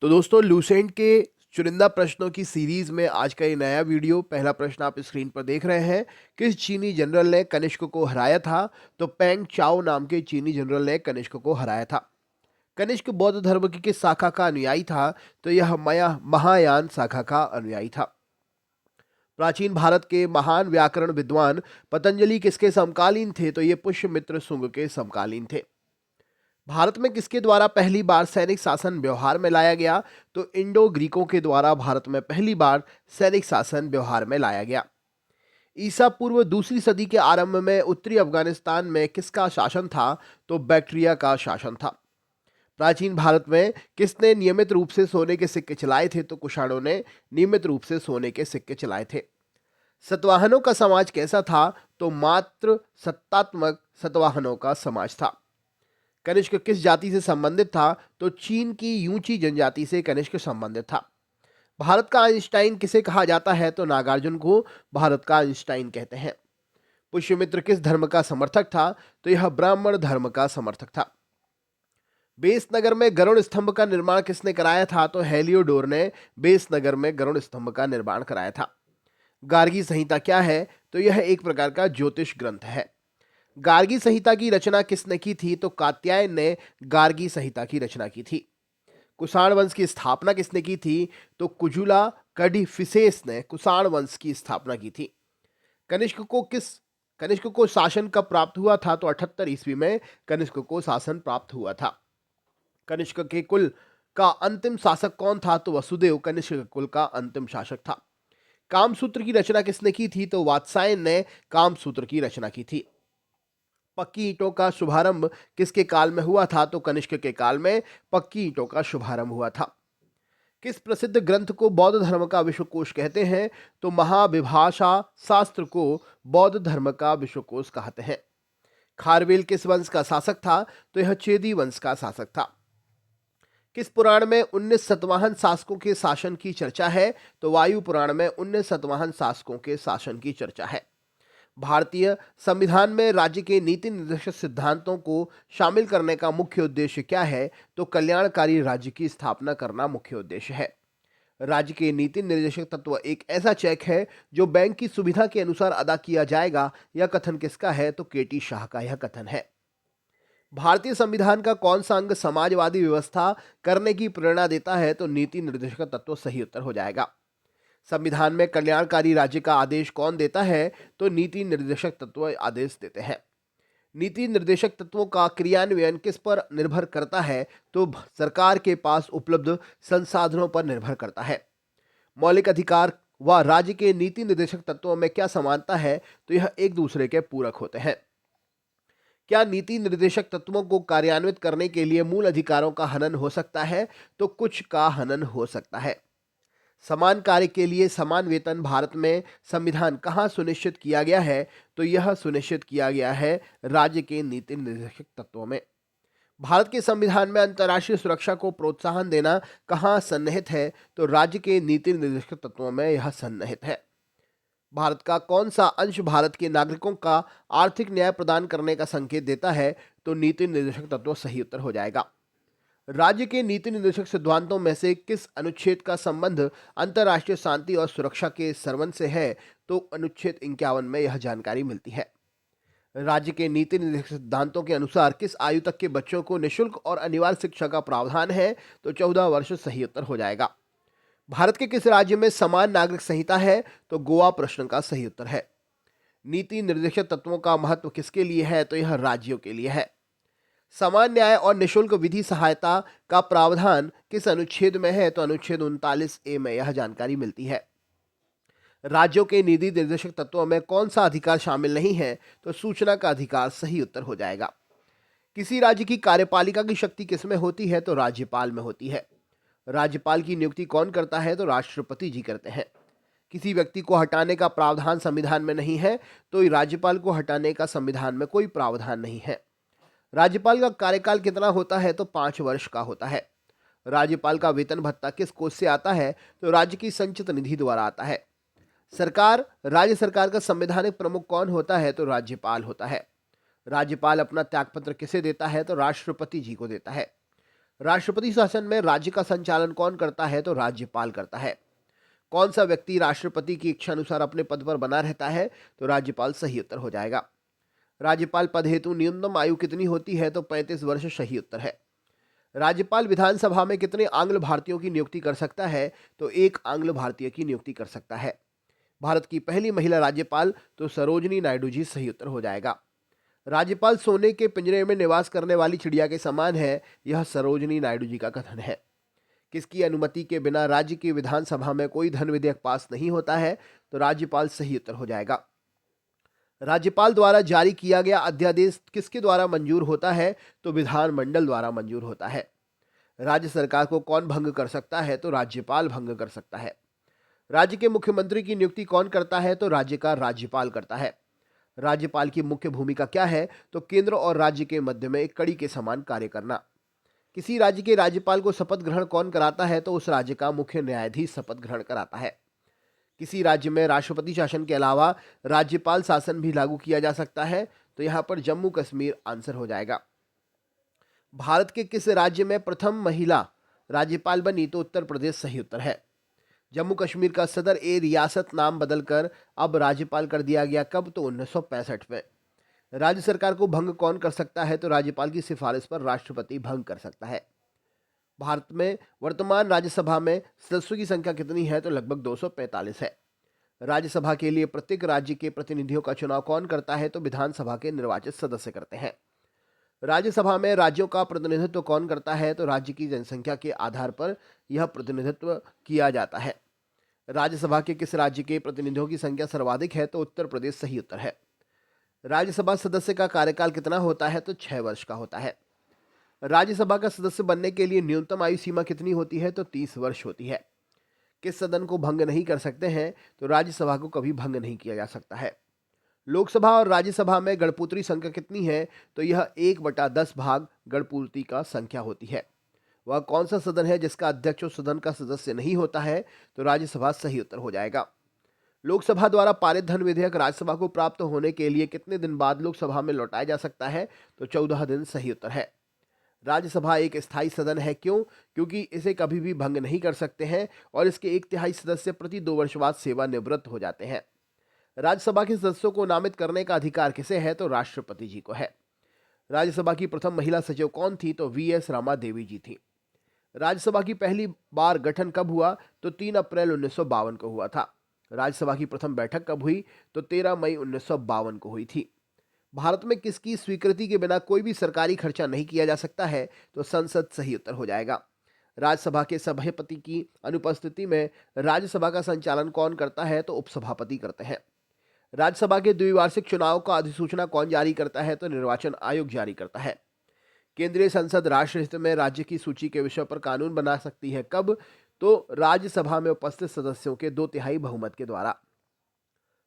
तो दोस्तों लूसेंट के चुनिंदा प्रश्नों की सीरीज में आज का ये नया वीडियो। पहला प्रश्न आप स्क्रीन पर देख रहे हैं। किस चीनी जनरल ने कनिष्क को हराया था? तो पेंग चाओ नाम के चीनी जनरल ने कनिष्क को हराया था। कनिष्क बौद्ध धर्म की किस शाखा का अनुयायी था? तो यह मया महायान शाखा का अनुयायी था। प्राचीन भारत के महान व्याकरण विद्वान पतंजलि किसके समकालीन थे? तो ये पुष्यमित्र शुंग के समकालीन थे। भारत में किसके द्वारा पहली बार सैनिक शासन व्यवहार में लाया गया? तो इंडो ग्रीकों के द्वारा भारत में पहली बार सैनिक शासन व्यवहार में लाया गया। ईसा पूर्व दूसरी सदी के आरंभ में उत्तरी अफगानिस्तान में किसका शासन था? तो बैक्ट्रिया का शासन था। प्राचीन भारत में किसने नियमित रूप से सोने के सिक्के चलाए थे? तो कुषाणों ने नियमित रूप से सोने के सिक्के चलाए थे। सतवाहनों का समाज कैसा था? तो मात्र सत्तात्मक सतवाहनों का समाज था। कनिष्क किस जाति से संबंधित था? तो चीन की यूची जनजाति से कनिष्क संबंधित था। भारत का आइंस्टाइन किसे कहा जाता है? तो नागार्जुन को भारत का आइंस्टाइन कहते हैं। पुष्यमित्र किस धर्म का समर्थक था? तो यह ब्राह्मण धर्म का समर्थक था। बेस नगर में गरुड़ स्तंभ का निर्माण किसने कराया था? तो हेलियोडोर ने बेस नगर में गरुड़ स्तंभ का निर्माण कराया था। गार्गी संहिता क्या है? तो यह एक प्रकार का ज्योतिष ग्रंथ है। गार्गी संहिता की रचना किसने की थी? तो कात्यायन ने गार्गी संहिता की रचना की थी। कुषाण वंश की स्थापना किसने की थी? तो कुजुला कडिफिसेस ने कुषाण वंश की स्थापना की थी। कनिष्क को किस कनिष्क को शासन कब प्राप्त हुआ था? तो 78 ईस्वी में कनिष्क को शासन प्राप्त हुआ था। कनिष्क के कुल का अंतिम शासक कौन था? तो वसुदेव कनिष्क के कुल का अंतिम शासक था। कामसूत्र की रचना किसने की थी? तो वात्सायन ने कामसूत्र की रचना की थी। पक्की ईंटों का शुभारंभ किसके काल में हुआ था? तो कनिष्क के काल में पक्की ईंटों का शुभारंभ हुआ था। किस प्रसिद्ध ग्रंथ को बौद्ध धर्म का विश्वकोश कहते हैं? तो महाविभाषा शास्त्र को बौद्ध धर्म का विश्वकोश कहते हैं। खारवेल किस वंश का शासक था? तो यह चेदी वंश का शासक था। किस पुराण में 19 सतवाहन शासकों के शासन की चर्चा है? तो वायु पुराण में 19 सतवाहन शासकों के शासन की चर्चा है। भारतीय संविधान में राज्य के नीति निर्देशक सिद्धांतों को शामिल करने का मुख्य उद्देश्य क्या है? तो कल्याणकारी राज्य की स्थापना करना मुख्य उद्देश्य है। राज्य के नीति निर्देशक तत्व एक ऐसा चेक है जो बैंक की सुविधा के अनुसार अदा किया जाएगा। यह कथन किसका है? तो केटी शाह का यह कथन है। भारतीय संविधान का कौन सा अंग समाजवादी व्यवस्था करने की प्रेरणा देता है? तो नीति निर्देशक तत्व सही उत्तर हो जाएगा। संविधान में कल्याणकारी राज्य का आदेश कौन देता है? तो नीति निर्देशक तत्व आदेश देते हैं। नीति निर्देशक तत्वों का क्रियान्वयन किस पर निर्भर करता है? तो सरकार के पास उपलब्ध संसाधनों पर निर्भर करता है। मौलिक अधिकार व राज्य के नीति निर्देशक तत्वों में क्या समानता है? तो यह एक दूसरे के पूरक होते हैं। क्या नीति निर्देशक तत्वों को कार्यान्वित करने के लिए मूल अधिकारों का हनन हो सकता है? तो कुछ का हनन हो सकता है। समान कार्य के लिए समान वेतन भारत में संविधान कहाँ सुनिश्चित किया गया है? तो यह सुनिश्चित किया गया है राज्य के नीति निर्देशक तत्वों में। भारत के संविधान में अंतर्राष्ट्रीय सुरक्षा को प्रोत्साहन देना कहाँ सन्निहित है? तो राज्य के नीति निर्देशक तत्वों में यह सन्निहित है। भारत का कौन सा अंश भारत के नागरिकों का आर्थिक न्याय प्रदान करने का संकेत देता है? तो नीति निर्देशक तत्व सही उत्तर हो जाएगा। राज्य के नीति निर्देशक सिद्धांतों में से किस अनुच्छेद का संबंध अंतर्राष्ट्रीय शांति और सुरक्षा के सर्वन से है? तो अनुच्छेद 51 में यह जानकारी मिलती है। राज्य के नीति निर्देशक सिद्धांतों के अनुसार किस आयु तक के बच्चों को निःशुल्क और अनिवार्य शिक्षा का प्रावधान है? तो 14 वर्ष सही उत्तर हो जाएगा। भारत के किस राज्य में समान नागरिक संहिता है? तो गोवा प्रश्न का सही उत्तर है। नीति निर्देशक तत्वों का महत्व किसके लिए है? तो यह राज्यों के लिए है। समान न्याय और निःशुल्क विधि सहायता का प्रावधान किस अनुच्छेद में है? तो अनुच्छेद 39A में यह जानकारी मिलती है। राज्यों के नीति निर्देशक तत्वों में कौन सा अधिकार शामिल नहीं है? तो सूचना का अधिकार सही उत्तर हो जाएगा। किसी राज्य की कार्यपालिका की शक्ति किसमें होती है? तो राज्यपाल में होती है। राज्यपाल की नियुक्ति कौन करता है? तो राष्ट्रपति जी करते हैं। किसी व्यक्ति को हटाने का प्रावधान संविधान में नहीं है, तो राज्यपाल को हटाने का संविधान में कोई प्रावधान नहीं है। राज्यपाल का कार्यकाल कितना होता है? तो 5 वर्ष का होता है। राज्यपाल का वेतन भत्ता किस कोष से आता है? तो राज्य की संचित निधि द्वारा आता है। राज्य सरकार का संवैधानिक प्रमुख कौन होता है? तो राज्यपाल होता है। राज्यपाल अपना त्यागपत्र किसे देता है? तो राष्ट्रपति जी को देता है। राष्ट्रपति शासन में राज्य का संचालन कौन करता है? तो राज्यपाल करता है। कौन सा व्यक्ति राष्ट्रपति की इच्छा अनुसार अपने पद पर बना रहता है? तो राज्यपाल सही उत्तर हो जाएगा। राज्यपाल पद हेतु न्यूनतम आयु कितनी होती है? तो 35 वर्ष सही उत्तर है। राज्यपाल विधानसभा में कितने आंग्ल भारतीयों की नियुक्ति कर सकता है? तो एक आंग्ल भारतीय की नियुक्ति कर सकता है। भारत की पहली महिला राज्यपाल? तो सरोजनी नायडू जी सही उत्तर हो जाएगा। राज्यपाल सोने के पिंजरे में निवास करने वाली चिड़िया के समान है, यह सरोजनी नायडू जी का कथन है। किसकी अनुमति के बिना राज्य की विधानसभा में कोई धन विधेयक पास नहीं होता है? तो राज्यपाल सही उत्तर हो जाएगा। राज्यपाल द्वारा जारी किया गया अध्यादेश किसके द्वारा मंजूर होता है? तो विधानमंडल द्वारा मंजूर होता है। राज्य सरकार को कौन भंग कर सकता है? तो राज्यपाल भंग कर सकता है। राज्य के मुख्यमंत्री की नियुक्ति कौन करता है? तो राज्य का राज्यपाल करता है। राज्यपाल की मुख्य भूमिका क्या है? तो केंद्र और राज्य के मध्य में एक कड़ी के समान कार्य करना। किसी राज्य के राज्यपाल को शपथ ग्रहण कौन कराता है? तो उस राज्य का मुख्य न्यायाधीश शपथ ग्रहण कराता है। किसी राज्य में राष्ट्रपति शासन के अलावा राज्यपाल शासन भी लागू किया जा सकता है? तो यहाँ पर जम्मू कश्मीर आंसर हो जाएगा। भारत के किस राज्य में प्रथम महिला राज्यपाल बनी? तो उत्तर प्रदेश सही उत्तर है। जम्मू कश्मीर का सदर ए रियासत नाम बदलकर अब राज्यपाल कर दिया गया, कब? तो 1965 में। राज्य सरकार को भंग कौन कर सकता है? तो राज्यपाल की सिफारिश पर राष्ट्रपति भंग कर सकता है। भारत में वर्तमान राज्यसभा में सदस्यों की संख्या कितनी है? तो लगभग 245 है। राज्यसभा के लिए प्रत्येक राज्य के प्रतिनिधियों का चुनाव कौन करता है? तो विधानसभा के निर्वाचित सदस्य करते हैं। राज्यसभा में राज्यों का प्रतिनिधित्व कौन करता है? तो राज्य की जनसंख्या के आधार पर यह प्रतिनिधित्व किया जाता है। राज्यसभा के किस राज्य के प्रतिनिधियों की संख्या सर्वाधिक है? तो उत्तर प्रदेश सही उत्तर है। राज्यसभा सदस्य का कार्यकाल कितना होता है? तो 6 वर्ष का होता है। राज्यसभा का सदस्य बनने के लिए न्यूनतम आयु सीमा कितनी होती है? तो 30 वर्ष होती है। किस सदन को भंग नहीं कर सकते हैं? तो राज्यसभा को कभी भंग नहीं किया जा सकता है। लोकसभा और राज्यसभा में गणपूत्री संख्या कितनी है? तो यह 1/10 भाग गणपूर्ति का संख्या होती है। वह कौन सा सदन है जिसका अध्यक्ष उस सदन का सदस्य नहीं होता है? तो राज्यसभा सही उत्तर हो जाएगा। लोकसभा द्वारा पारित धन विधेयक राज्यसभा को प्राप्त होने के लिए कितने दिन बाद लोकसभा में लौटाया जा सकता है? तो 14 दिन सही उत्तर है। राज्यसभा एक स्थायी सदन है, क्यों? क्योंकि इसे कभी भी भंग नहीं कर सकते हैं और इसके 1/3 सदस्य प्रति 2 वर्ष बाद सेवानिवृत्त हो जाते हैं। राज्यसभा के सदस्यों को नामित करने का अधिकार किसे है? तो राष्ट्रपति जी को है। राज्यसभा की प्रथम महिला सचिव कौन थी? तो वी.एस. रामा देवी जी थी। राज्यसभा की पहली बार गठन कब हुआ? तो 3 अप्रैल 1952 को हुआ था। राज्यसभा की प्रथम बैठक कब हुई? तो 13 मई 1952 को हुई थी। भारत में किसकी स्वीकृति के बिना कोई भी सरकारी खर्चा नहीं किया जा सकता है? तो संसद सही उत्तर हो जाएगा। राज्यसभा के सभापति की अनुपस्थिति में राज्यसभा का संचालन कौन करता है? तो उपसभापति करते हैं। राज्यसभा के द्विवार्षिक चुनाव का अधिसूचना कौन जारी करता है? तो निर्वाचन आयोग जारी करता है। केंद्रीय संसद राष्ट्र हित में राज्य की सूची के विषय पर कानून बना सकती है, कब? तो राज्यसभा में उपस्थित सदस्यों के 2/3 बहुमत के द्वारा।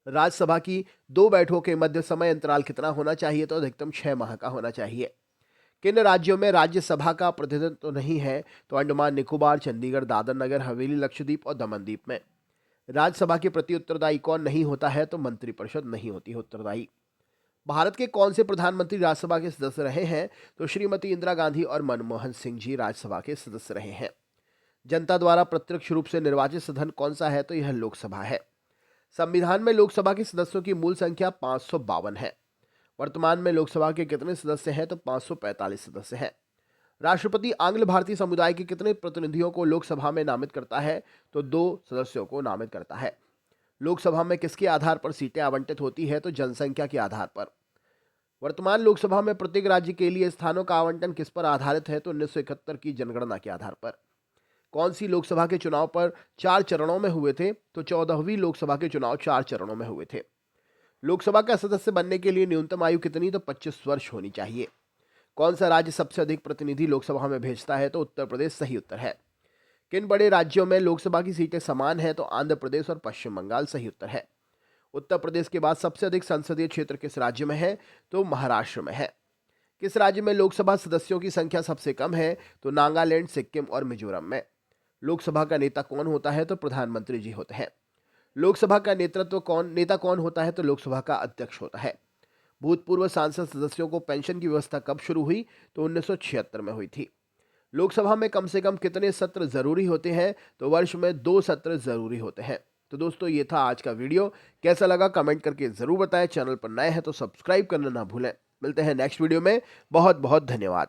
राज्यसभा की 2 बैठकों के मध्य समय अंतराल कितना होना चाहिए? तो अधिकतम 6 माह का होना चाहिए। किन राज्यों में राज्यसभा का प्रतिनिधित्व तो नहीं है? तो अंडमान निकोबार, चंडीगढ़, दादर नगर हवेली, लक्षद्वीप और दमन द्वीप में। राज्यसभा के प्रति उत्तरदायी कौन नहीं होता है? तो मंत्रिपरिषद नहीं होती है उत्तरदायी। भारत के कौन से प्रधानमंत्री राज्यसभा के सदस्य रहे हैं? तो श्रीमती इंदिरा गांधी और मनमोहन सिंह जी राज्यसभा के सदस्य रहे हैं। जनता द्वारा प्रत्यक्ष रूप से निर्वाचित सदन कौन सा है? तो यह लोकसभा है। संविधान में लोकसभा के सदस्यों की मूल संख्या 552 है। वर्तमान में लोकसभा के कितने सदस्य हैं? तो 545 सदस्य हैं। राष्ट्रपति आंग्ल भारतीय समुदाय के कितने प्रतिनिधियों को लोकसभा में नामित करता है? तो 2 सदस्यों को नामित करता है। लोकसभा में किसके आधार पर सीटें आवंटित होती है? तो जनसंख्या के आधार पर। वर्तमान लोकसभा में प्रत्येक राज्य के लिए स्थानों का आवंटन किस पर आधारित है? तो 1971 की जनगणना के आधार पर। कौन सी लोकसभा के चुनाव पर 4 चरणों में हुए थे? तो 14वीं लोकसभा के चुनाव 4 चरणों में हुए थे। लोकसभा का सदस्य बनने के लिए न्यूनतम आयु कितनी? तो 25 वर्ष होनी चाहिए। कौन सा राज्य सबसे अधिक प्रतिनिधि लोकसभा में भेजता है? तो उत्तर प्रदेश सही उत्तर है। किन बड़े राज्यों में लोकसभा की सीटें समान है? तो आंध्र प्रदेश और पश्चिम बंगाल सही उत्तर है। उत्तर प्रदेश के बाद सबसे अधिक संसदीय क्षेत्र किस राज्य में है? तो महाराष्ट्र में है। किस राज्य में लोकसभा सदस्यों की संख्या सबसे कम है? तो नागालैंड, सिक्किम और मिजोरम में। लोकसभा का नेता कौन होता है? तो प्रधानमंत्री जी होते हैं। लोकसभा का नेता कौन होता है? तो लोकसभा का अध्यक्ष होता है। भूतपूर्व सांसद सदस्यों को पेंशन की व्यवस्था कब शुरू हुई? तो 1976 में हुई थी। लोकसभा में कम से कम कितने सत्र ज़रूरी होते हैं? तो वर्ष में 2 सत्र ज़रूरी होते हैं। तो दोस्तों ये था आज का वीडियो। कैसा लगा कमेंट करके ज़रूर बताएं। चैनल पर नए हैं तो सब्सक्राइब करना ना भूलें। मिलते हैं नेक्स्ट वीडियो में। बहुत बहुत धन्यवाद।